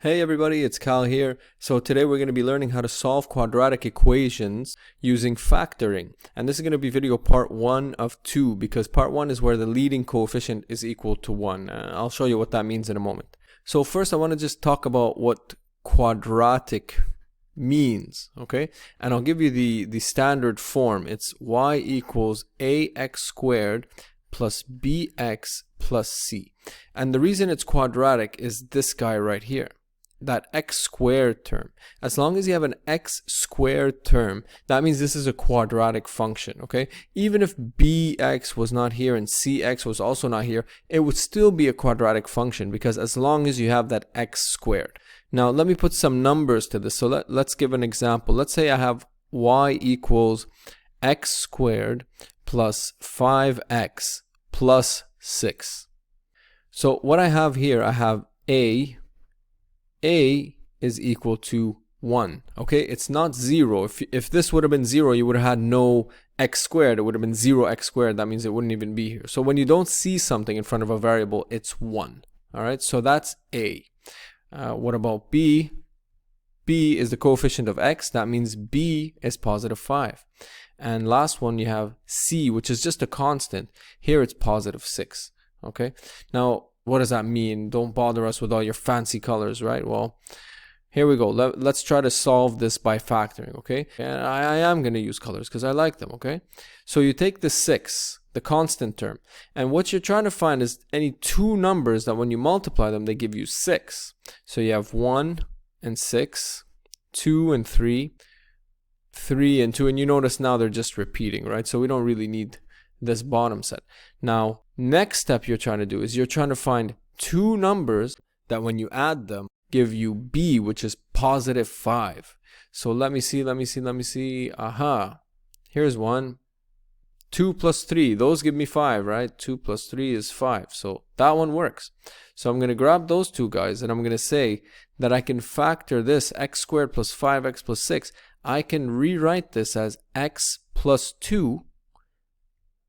Hey everybody, it's Kyle here. So today we're going to be learning how to solve quadratic equations using factoring. And this is going to be video part 1 of 2 because part 1 is where the leading coefficient is equal to 1. I'll show you what that means in a moment. So first I want to just talk about what quadratic means, okay? And I'll give you the standard form. It's y equals ax squared plus bx plus c. And the reason it's quadratic is this guy right here. That x squared term. As long as you have an x squared term, that means this is a quadratic function, okay? Even if bx was not here and cx was also not here, it would still be a quadratic function because as long as you have that x squared. Now, let me put some numbers to this. So let's give an example. Let's say I have y equals x squared plus 5x plus 6. So what I have here, I have a is equal to 1, okay? It's not 0. If this would have been 0, you would have had no x squared. It would have been 0x squared. That means it wouldn't even be here. So when you don't see something in front of a variable, it's 1, all right? So that's a. What about b? b is the coefficient of x. That means b is positive 5. And last one, you have c, which is just a constant. Here it's positive 6, okay? Now, what does that mean? Don't bother us with all your fancy colors, right? Well, here we go. Let's try to solve this by factoring, okay? And I am going to use colors because I like them, okay? So you take the 6, the constant term, and what you're trying to find is any two numbers that when you multiply them, they give you 6. So you have 1 and 6, 2 and 3, 3 and 2, and you notice now they're just repeating, right? So we don't really need this bottom set. Now, next step you're trying to do is you're trying to find two numbers that when you add them give you b, which is positive 5. So let me see. Aha, here's one. 2 plus 3, those give me 5, right? 2 plus 3 is 5, so that one works. So I'm going to grab those two guys and I'm going to say that I can factor this x squared plus 5x plus 6. I can rewrite this as x plus 2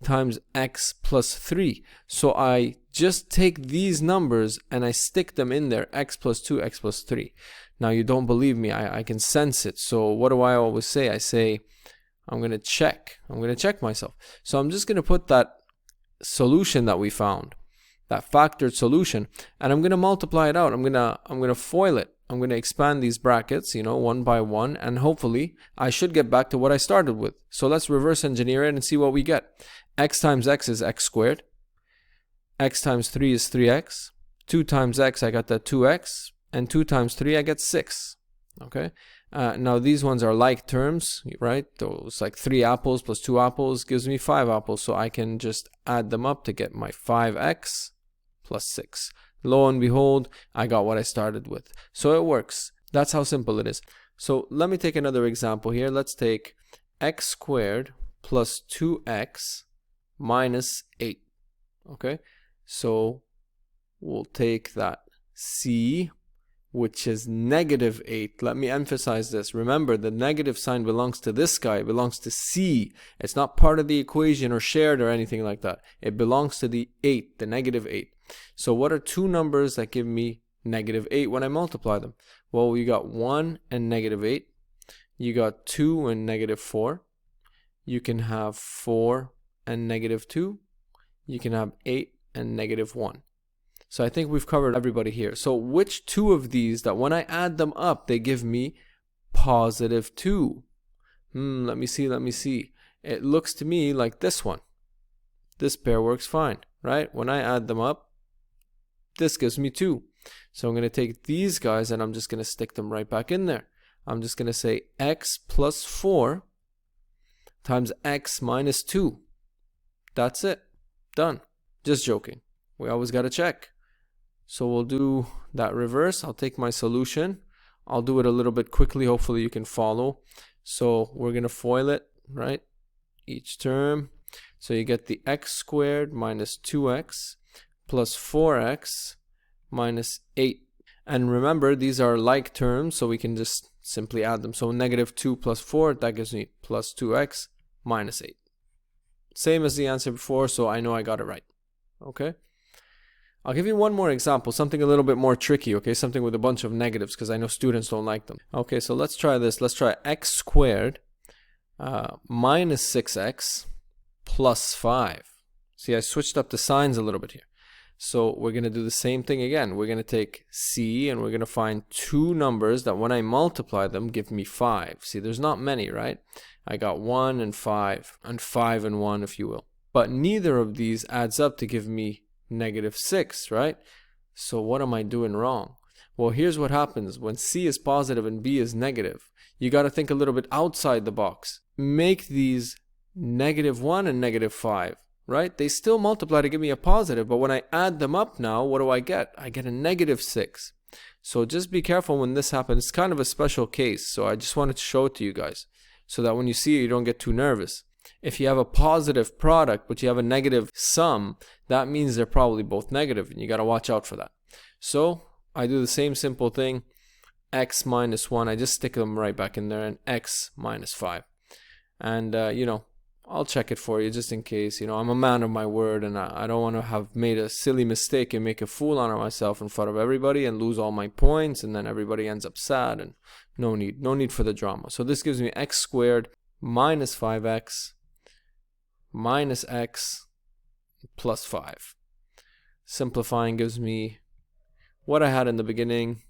times x plus 3. So I just take these numbers and I stick them in there, x plus 2, x plus 3. Now you don't believe me, I can sense it. So what do I always say? I say I'm going to check myself. So I'm just going to put that solution that we found, that factored solution, and I'm going to multiply it out. I'm going to FOIL it. I'm going to expand these brackets, you know, one by one, and hopefully I should get back to what I started with. So let's reverse engineer it and see what we get. X times x is x squared. X times 3 is 3x. 2 times x, I got that 2x. And 2 times 3, I get 6. Okay. Now these ones are like terms, right? Those like 3 apples plus 2 apples gives me 5 apples. So I can just add them up to get my 5x plus 6. Lo and behold, I got what I started with. So it works. That's how simple it is. So let me take another example here. Let's take x squared plus 2x minus 8. Okay, so we'll take that c, which is negative 8. Let me emphasize this. Remember, the negative sign belongs to this guy. It belongs to c. It's not part of the equation or shared or anything like that. It belongs to the 8, the negative 8. So what are two numbers that give me negative 8 when I multiply them? Well, you got 1 and negative 8. You got 2 and negative 4. You can have 4 and negative 2. You can have 8 and negative 1. So I think we've covered everybody here. So which two of these that when I add them up, they give me positive 2? Let me see. It looks to me like this one. This pair works fine, right? When I add them up, this gives me 2. So I'm going to take these guys and I'm just going to stick them right back in there. I'm just going to say x plus 4 times x minus 2. That's it. Done. Just joking. We always got to check. So we'll do that reverse. I'll take my solution. I'll do it a little bit quickly. Hopefully you can follow. So we're going to FOIL it, right? Each term. So you get the x squared minus 2x plus 4x minus 8. And remember, these are like terms, so we can just simply add them. So negative 2 plus 4, that gives me plus 2x minus 8. Same as the answer before, so I know I got it right. Okay. I'll give you one more example, something a little bit more tricky, okay? Something with a bunch of negatives, because I know students don't like them. Okay, so let's try this. Let's try x squared minus 6x plus 5. See, I switched up the signs a little bit here. So we're going to do the same thing again. We're going to take c and we're going to find two numbers that when I multiply them give me 5. See, there's not many, right? I got 1 and 5 and 1, if you will. But neither of these adds up to give me -6, right? So what am I doing wrong? Well, here's what happens when c is positive and b is negative. You got to think a little bit outside the box. Make these -1 and -5, right? They still multiply to give me a positive, but when I add them up now, what do I get? I get a -6. So just be careful when this happens. It's kind of a special case, so I just wanted to show it to you guys so that when you see it, you don't get too nervous. If you have a positive product, but you have a negative sum, that means they're probably both negative, and you got to watch out for that. So I do the same simple thing, x minus 1, I just stick them right back in there, and x minus 5. And, you know, I'll check it for you just in case. You know, I'm a man of my word, and I don't want to have made a silly mistake and make a fool out of myself in front of everybody and lose all my points, and then everybody ends up sad, and no need for the drama. So this gives me x squared minus 5x minus x plus 5. Simplifying gives me what I had in the beginning,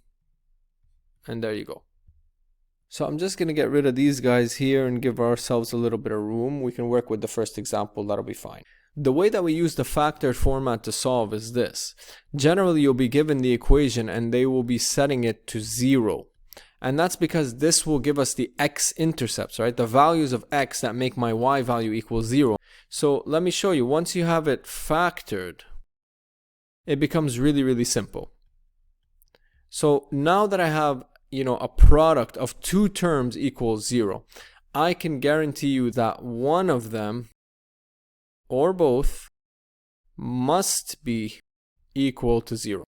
and there you go. So I'm just going to get rid of these guys here and give ourselves a little bit of room. We can work with the first example, that'll be fine. The way that we use the factored format to solve is this. Generally, you'll be given the equation and they will be setting it to 0. And that's because this will give us the x-intercepts, right? The values of x that make my y value equal 0. So let me show you. Once you have it factored, it becomes really, really simple. So now that I have, you know, a product of two terms equals 0, I can guarantee you that one of them or both must be equal to 0.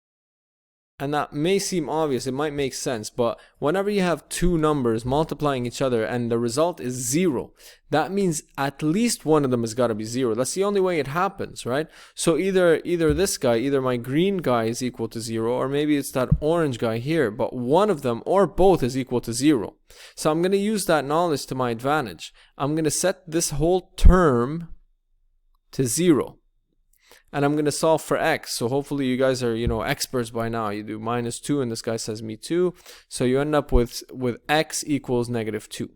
And that may seem obvious, it might make sense, but whenever you have two numbers multiplying each other and the result is 0, that means at least one of them has got to be 0. That's the only way it happens, right? So either this guy, either my green guy is equal to 0, or maybe it's that orange guy here, but one of them or both is equal to 0. So I'm going to use that knowledge to my advantage. I'm going to set this whole term to 0. And I'm going to solve for x. So hopefully you guys are, you know, experts by now. You do -2 and this guy says me 2. So you end up with x equals -2.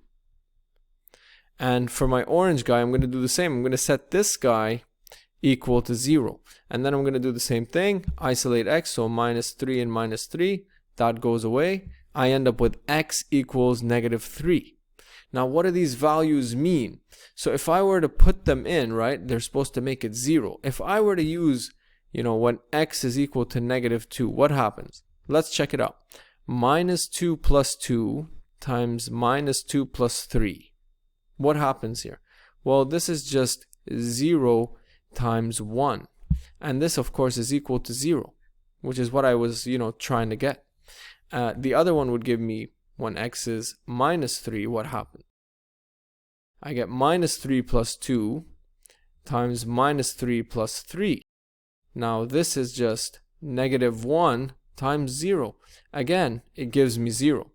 And for my orange guy, I'm going to do the same. I'm going to set this guy equal to 0. And then I'm going to do the same thing. Isolate x, so -3 and -3. That goes away. I end up with x equals -3. Now, what do these values mean? So if I were to put them in, right, they're supposed to make it 0. If I were to use, you know, when x is equal to -2, what happens? Let's check it out. -2 plus 2 times -2 plus 3. What happens here? Well, this is just 0 times 1. And this, of course, is equal to 0, which is what I was, you know, trying to get. The other one would give me, when x is -3, what happens? I get -3 plus 2 times -3 plus 3. Now this is just -1 times 0. Again, it gives me 0,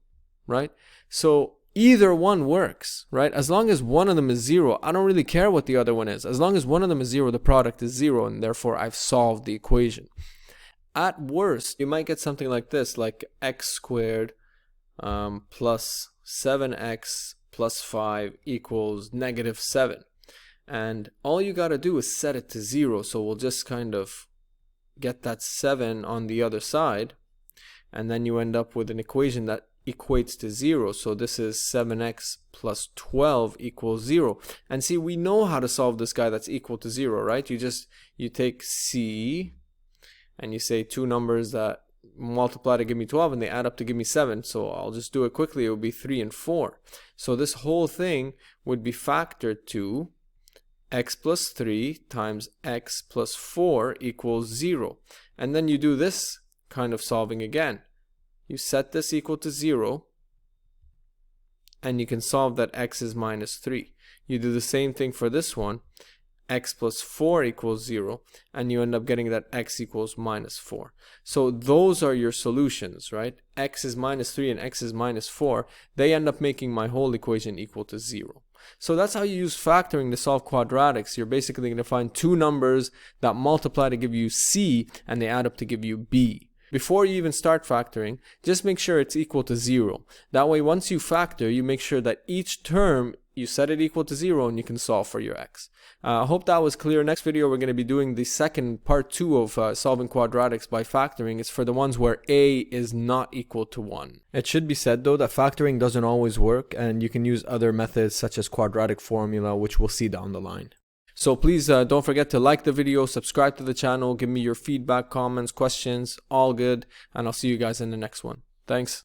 right? So either one works, right? As long as one of them is 0, I don't really care what the other one is. As long as one of them is 0, the product is 0, and therefore I've solved the equation. At worst, you might get something like this, like x squared plus 7x plus 5 equals -7. And all you got to do is set it to 0. So we'll just kind of get that 7 on the other side. And then you end up with an equation that equates to 0. So this is 7x plus 12 equals 0. And see, we know how to solve this guy that's equal to 0, right? You take c and you say two numbers that multiply to give me 12 and they add up to give me 7. So I'll just do it quickly. It would be 3 and 4. So this whole thing would be factored to x plus 3 times x plus 4 equals 0. And then you do this kind of solving again. You set this equal to 0 and you can solve that x is -3. You do the same thing for this one x plus 4 equals 0, and you end up getting that x equals minus 4. So those are your solutions, right? X is minus 3 and x is minus 4. They end up making my whole equation equal to 0. So that's how you use factoring to solve quadratics. You're basically going to find two numbers that multiply to give you c, and they add up to give you b. Before you even start factoring, just make sure it's equal to 0. That way, once you factor, you make sure that each term, you set it equal to 0 and you can solve for your x. I hope that was clear. Next video, we're going to be doing the second part 2 of solving quadratics by factoring. It's for the ones where a is not equal to 1. It should be said though that factoring doesn't always work, and you can use other methods such as quadratic formula, which we'll see down the line. So please don't forget to like the video, subscribe to the channel, give me your feedback, comments, questions, all good, and I'll see you guys in the next one. Thanks.